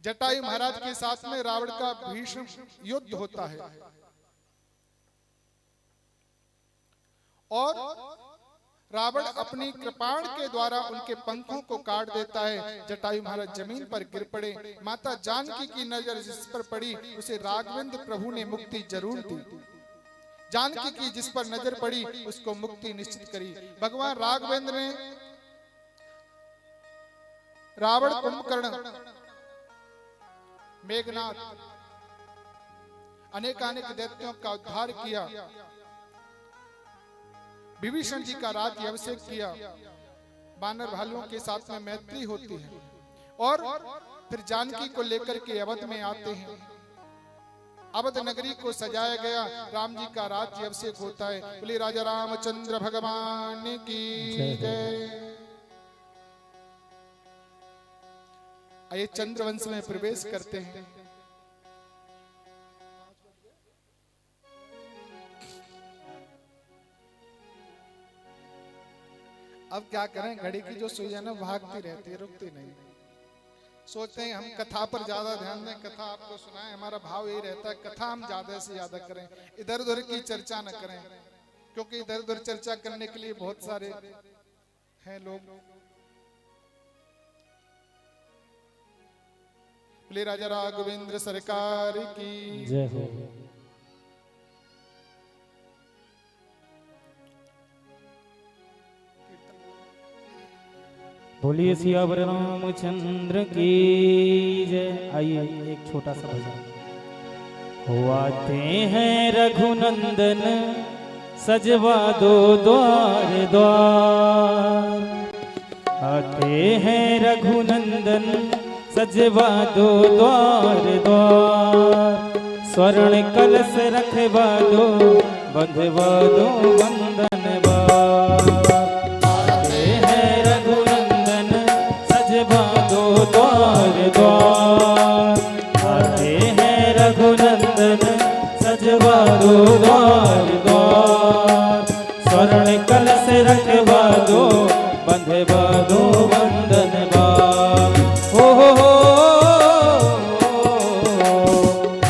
जटायु महाराज के साथ में रावण का भीषण युद्ध होता है और रावण अपनी कृपाण के द्वारा उनके पंखों को काट देता है। जटायु महाराज जमीन पर गिर पड़े। माता जानकी की नजर जिस पर पड़ी उसे राघवेंद्र प्रभु ने मुक्ति जरूर दी। जानकी की जिस पर नजर पड़ी उसको मुक्ति निश्चित करी। भगवान राघवेंद्र ने रावण, कुंभकर्ण, मेघनाथ अनेकानेक दैत्यों का उद्धार किया। विभीषण जी का राज्य अभिषेक किया। वानर भालुओं के साथ में मैत्री होती है और फिर जानकी को लेकर के अवध में आते हैं। अवध नगरी को सजाया गया। राम जी का राज्य अभिषेक होता है। बोले राजा रामचंद्र भगवान की जय। आइए चंद्रवंश में प्रवेश करते हैं। अब क्या करें, घड़ी की जो सुई है ना भागती रहती है, रुकती नहीं। सोचते हैं हम कथा पर ज्यादा ध्यान दें, कथा आपको सुनाएं। हमारा भाव यही रहता है कथा हम ज्यादा से ज्यादा करें, इधर उधर की चर्चा न करें, क्योंकि इधर उधर चर्चा करने के लिए बहुत सारे हैं लोग। बोले राजा राघवेंद्र सरकार की जय हो। बोलिए सियावर रामचंद्र की जय। आइए एक छोटा सा भजन। हो आते हैं रघुनंदन सजवा दो द्वार द्वार। आते हैं रघुनंदन सजवा दो द्वार द्वार। स्वर्ण कलश रखवा दो बंधवा दो बंधन बार। आते हैं रघुनंदन सजवा दो द्वार द्वार। आते हैं रघुनंदन सजवा दो द्वार द्वार। स्वर्ण कलश रखवा दो बंधवा दो बंधन बार।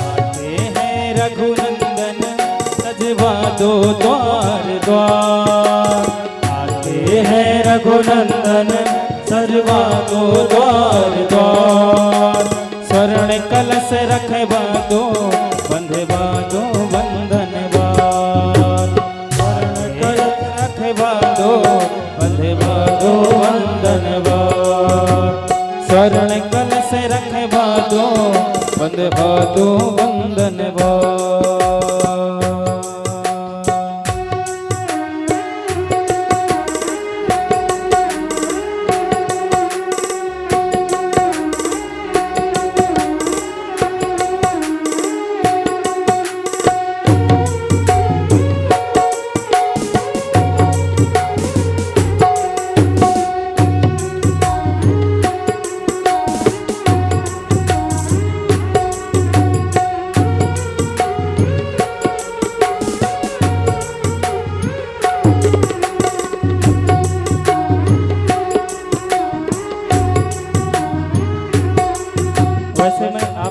आते हैं रघुनंदन सजवा दो द्वार द्वार। आते हैं रघुनंदन सजवा दो द्वार द्वार। स्वर्ण कलश रखवा दो बंधवा दो बंधन बार। स्वर्ण कलश रखवा दो बंधवा दो बंधन बार। स्वर्ण कलश रखवा दो बंधवा दो बंधन बार।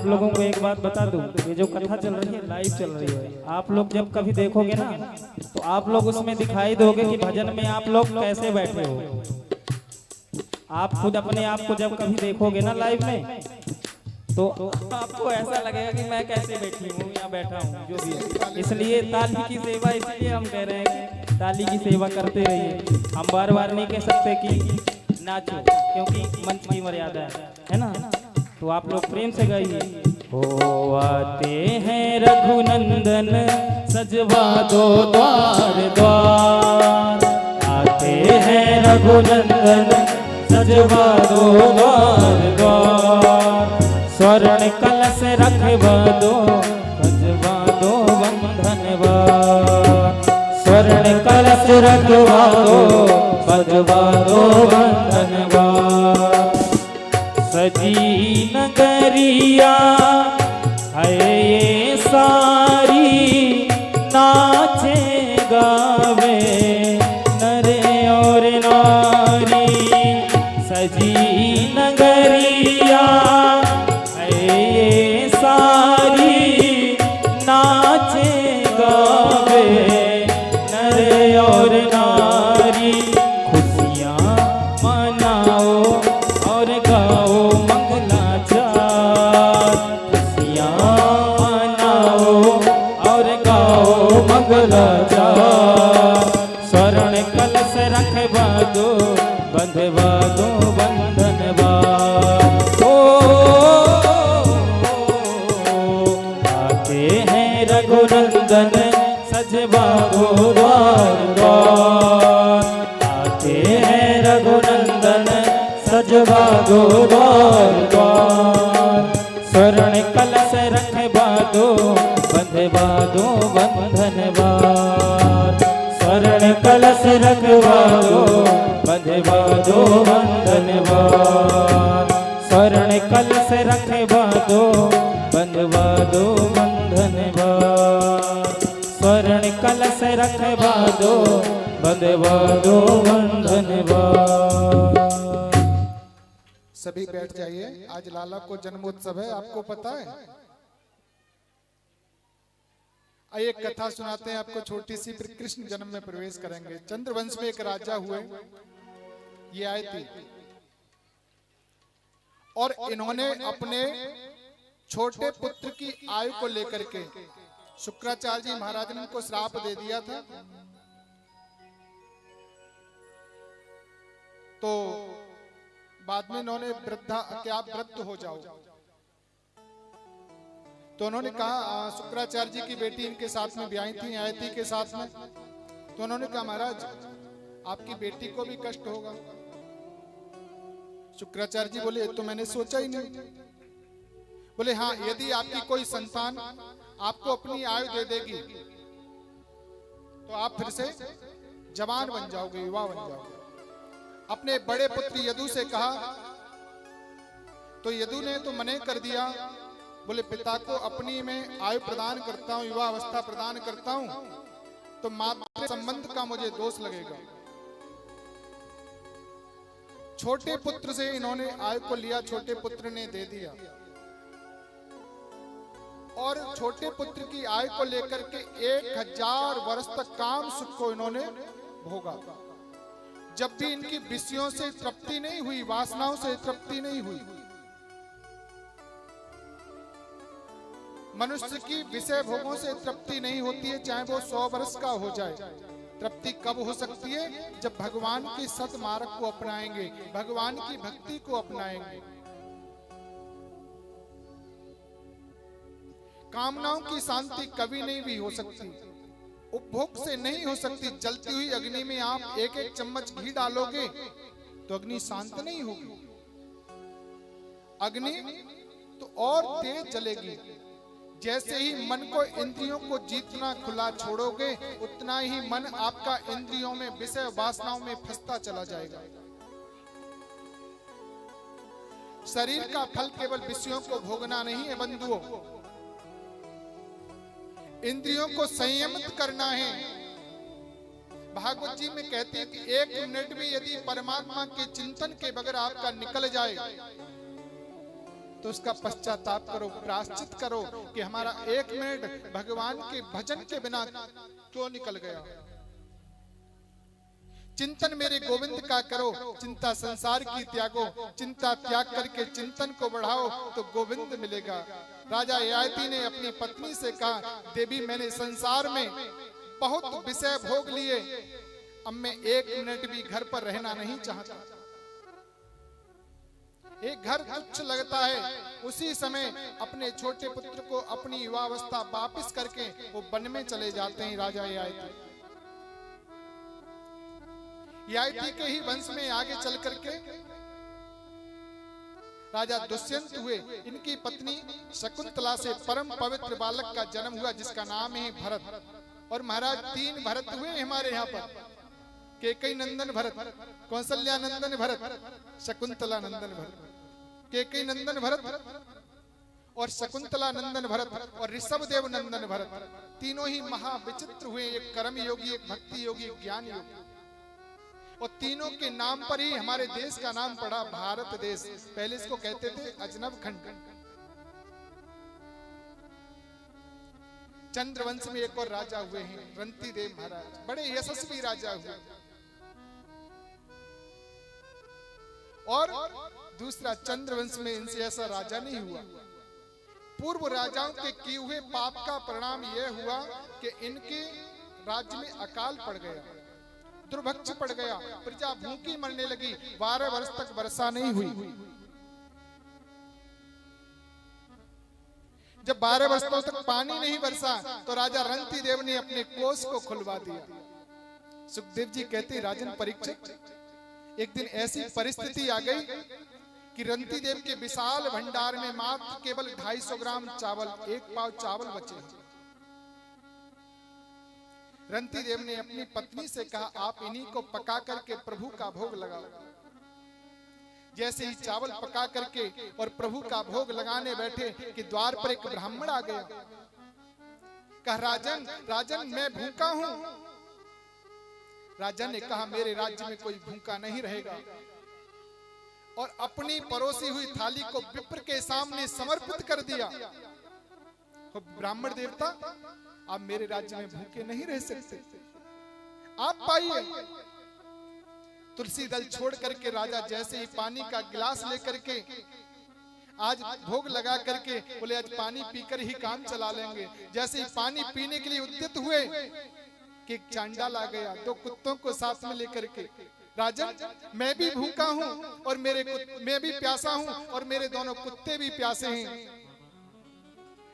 लोगों को एक बात बता दूं, ये जो कथा चल रही है लाइव चल रही है। आप लोग जब कभी देखोगे ना तो आप लोग उसमें दिखाई दोगे कि भजन में आप लोग कैसे बैठे हो। आप खुद अपने आप को जब कभी देखोगे ना लाइव में तो आपको ऐसा लगेगा कि मैं कैसे बैठी हूँ या बैठा हूँ जो भी है। इसलिए ताली की सेवा, इसलिए हम कह रहे हैं कि ताली की सेवा करते रहिए। हम बार बार नहीं कह सकते कि नाचो, क्योंकि मंच की मर्यादा है ना। तो आप लोग प्रेम से गाइए। हो आते हैं रघुनंदन सजवा दो द्वार द्वार। आते हैं रघुनंदन सजवा दो द्वार द्वार। स्वर्ण कलश रखवा दो सजवा दो बंधन बार। स्वर्ण कलश रखवा दो सजवा दो बंधन बार। सजी नगरिया है ये सारी, नाचे गावे नरे और नारी। सजी नगरिया है और गाओ मंगलाचार, खुशियाँ मनाओ और गाओ मंगलाचार। स्वर्ण कलश रखवा दो, बंधवा दो बंधनवा। ओ आते हैं रघुनंदन सजवा दो द्वार द्वार। आते हैं रघुनंदन सजवा दो द्वार द्वार। स्वर्ण कलश रखवा दो, बंधवा दो बंधनवार। स्वर्ण कलश रखवा दो, बंधवा दो बंधनवार। स्वर्ण कलश रखवा दो, बंधवा दो बंधनवार। स्वर्ण कलश रखवा दो, बंधवा दो बंधनवार। सभी बैठ जाइए। आज लाला को जन्मोत्सव है, आपको पता है। एक कथा सुनाते हैं आपको छोटी सी, फिर कृष्ण जन्म में प्रवेश करेंगे। चंद्रवंश में एक राजा हुए, ये आए थे और इन्होंने अपने छोटे पुत्र की आयु को लेकर के शुक्राचार्य जी महाराज ने उनको श्राप दे दिया था। तो बाद में इन्होंने वृद्धा कि आप वृद्ध हो जाओ, तो उन्होंने कहा, शुक्राचार्य जी की बेटी इनके साथ में ब्याही थी, आयती के साथ में। तो उन्होंने कहा, महाराज आपकी बेटी को भी कष्ट होगा। शुक्राचार्य जी बोले, तो मैंने सोचा ही नहीं। बोले, हाँ, यदि आपकी कोई संतान आपको अपनी आयु दे देगी तो आप फिर से जवान बन जाओगे, युवा बन जाओगे। अपने बड़े पुत्र यदु से कहा, तो यदु ने तो मने कर दिया। बोले, पिता को अपनी में आयु प्रदान करता हूं, युवा अवस्था प्रदान करता हूं, तो मातृ संबंध का मुझे दोष लगेगा। छोटे पुत्र से इन्होंने आयु को लिया, छोटे पुत्र ने दे दिया और छोटे पुत्र की आयु को लेकर के 1000 वर्ष तक काम सुख को इन्होंने भोगा। जब भी इनकी विषयों से तृप्ति नहीं हुई, वासनाओं से तृप्ति नहीं हुई। मनुष्य की विषय भोगों से तृप्ति नहीं होती है, चाहे वो 100 वर्ष का हो जाए। तृप्ति कब हो सकती है? जब भगवान के सत मार्ग को अपनाएंगे, भगवान की भक्ति को अपनाएंगे। कामनाओं की शांति कभी नहीं भी हो सकती, उपभोग से नहीं हो सकती। जलती हुई अग्नि में आप 1-1 चम्मच घी डालोगे तो अग्नि शांत नहीं होगी। अग्नि तो और तेज जलेगी। जैसे ही मन को इंद्रियों को जीतना खुला छोड़ोगे, उतना ही मन आपका इंद्रियों में विषय वासनाओं में फंसता चला जाएगा। शरीर का फल केवल विषयों को भोगना नहीं है बंधुओं, इंद्रियों को संयमित करना है। भागवत जी में कहते हैं कि 1 मिनट भी यदि परमात्मा के चिंतन के बगैर आपका निकल जाए तो उसका पश्चाताप करो, प्रायश्चित करो कि हमारा 1 मिनट भगवान के भजन के बिना क्यों निकल गया। चिंतन मेरे गोविंद का करो, चिंता संसार की त्यागो। चिंता त्याग करके चिंतन को बढ़ाओ तो गोविंद मिलेगा। राजा ययाति ने अपनी पत्नी से कहा, देवी मैंने संसार में बहुत विषय भोग लिए, अब मैं 1 मिनट भी घर पर रहना नहीं चाहता। एक घर तुच्छ लगता है, उसी समय अपने छोटे पुत्र को अपनी युवावस्था वापस करके वो वन में चले जाते हैं। राजा ययाति के ही वंश में आगे चल करके राजा दुष्यंत हुए। इनकी पत्नी शकुंतला से परम पवित्र बालक का जन्म हुआ जिसका नाम है भरत। और महाराज 3 भरत हुए हमारे यहाँ पर, केकई नंदन भरत, कौशल्या नंदन भरत, शकुंतला नंदन भरत। केकई नंदन भरत और शकुंतला नंदन भरत और ऋषभदेव नंदन भरत, तीनों ही महाविचित्र हुए। एक कर्म योगी, एक भक्ति योगी, एक ज्ञान योगी। और तीनों के नाम पर ही हमारे देश का नाम पड़ा भारत देश। पहले इसको कहते थे अजनब खंड। चंद्रवंश में एक और राजा हुए हैं, रंतिदेव महाराज, बड़े यशस्वी राजा हुए। और दूसरा, चंद्रवंश में इनसे ऐसा राजा नहीं हुआ। पूर्व राजाओं के किए हुए पाप का परिणाम यह हुआ कि इनके राज्य में अकाल पड़ गया, दुर्भिक्ष पड़ गया, प्रजा भूखी मरने लगी, 12 वर्ष तक वर्षा नहीं हुई। जब 12 वर्षों तक पानी नहीं बरसा तो राजा रंती देव ने अपने कोष को खुलवा दिया। सुखदेव जी कहते, राजन परीक्षित, एक दिन ऐसी परिस्थिति आ गई कि रंती देव के विशाल भंडार में मात्र केवल 250 ग्राम चावल, 1 पाव चावल बचे। रंती देव ने अपनी पत्नी से कहा, आप इन्हीं को पका करके प्रभु का भोग लगाओ। जैसे ही चावल पका करके और प्रभु का भोग लगाने बैठे कि द्वार पर एक ब्राह्मण आ गया। कहा, राजन राजन मैं भूखा हूं। राजा ने कहा, मेरे राज्य में कोई भूखा नहीं रहेगा, और अपनी परोसी हुई थाली को विप्र के सामने समर्पित कर दिया। ब्राह्मण देवता, आप मेरे राज्य में भूखे नहीं रह सकते, आप पाइए। तुलसी दल छोड़ करके राजा जैसे ही पानी का गिलास लेकर के आज भोग लगा करके बोले, आज पानी पीकर ही काम चला लेंगे। जैसे ही पानी पीने के लिए उद्यत हुए कि एक चांडाल आ गया, 2 कुत्तों को साथ में लेकर के, राजन मैं भी भूखा हूं और मैं भी प्यासा हूं और मेरे दोनों कुत्ते भी प्यासे हैं।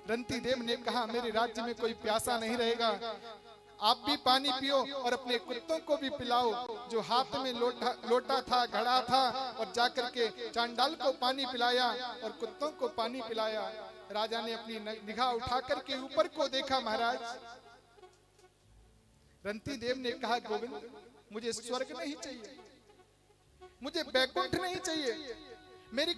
रंती देव ने कहा, मेरे राज्य में कोई प्यासा नहीं रहेगा, आप भी पानी पियो और अपने कुत्तों को भी पिलाओ। जो हाथ में लोटा था, घड़ा था, और जाकर के चांडाल को पानी पिलाया और कुत्तों को पानी पिलाया। राजा ने अपनी निगाह उठा करके ऊपर को देखा। महाराज, रंती देव ने कहा, गोविंद मुझे स्वर्ग नहीं चाहिए, मुझे बैकुंठ नहीं चाहिए, मेरी